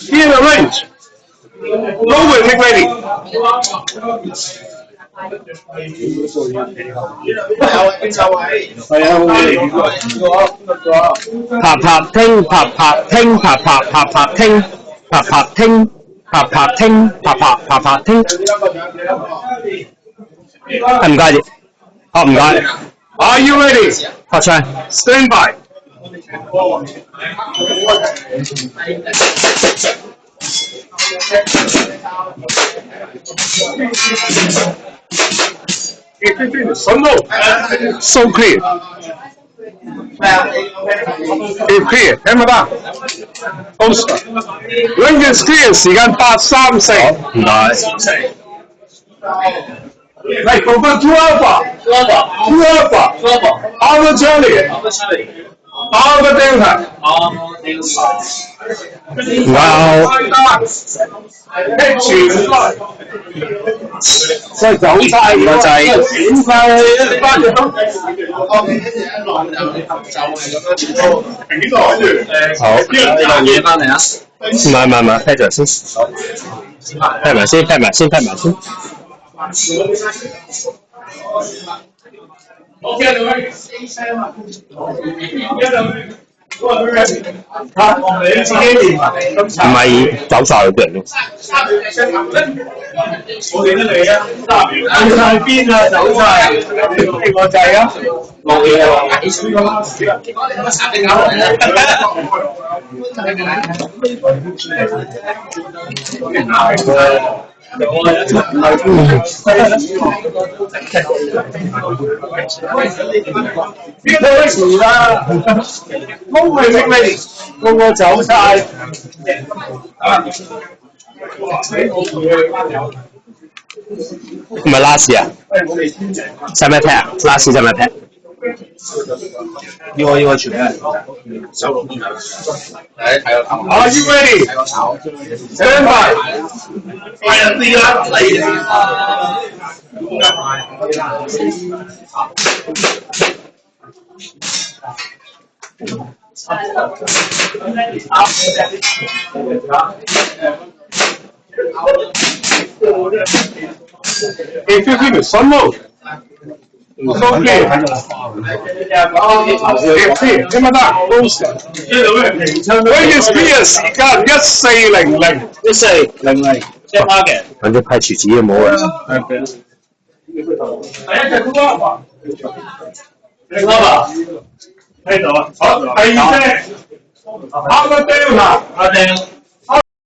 Be in the range. Lower, make ready. 拍拍聽，拍拍聽，拍拍拍拍聽，拍拍聽，拍拍聽，拍拍拍拍聽。唔該，唔該。Are you ready? 拍出嚟。Stand by. So clear. It's clear， 聽唔得 ？Poster。Range is clear， 時間8:34。唔該。嚟，講翻 Two Alpha。Alpha Charlie。Alpha Delta。再走晒，唔該晒。轉晒去翻咗。好，呢樣嘢翻嚟啊！唔係，聽住先，聽埋先。你自己練唔係走晒嗰啲人咯。我記得你啊，去晒邊啊？走晒，邊個掣啊？冇嘢啊！邊個遲啦？都未識未，個個走晒。唔係拉屎啊？使唔使踢啊？拉屎使唔使踢？呢個全部收落邊睇個頭。Are you ready? Stand by. 快啲啦！Hey, 15 sun mode. So clear. Clear， 聽唔得 ？Poster。Range is clear， 時間14:00。14:00，即係 market。反正派廚子都冇啊。第一隻 Two Alpha。聽到啊？好，第二隻 Alpha Delta。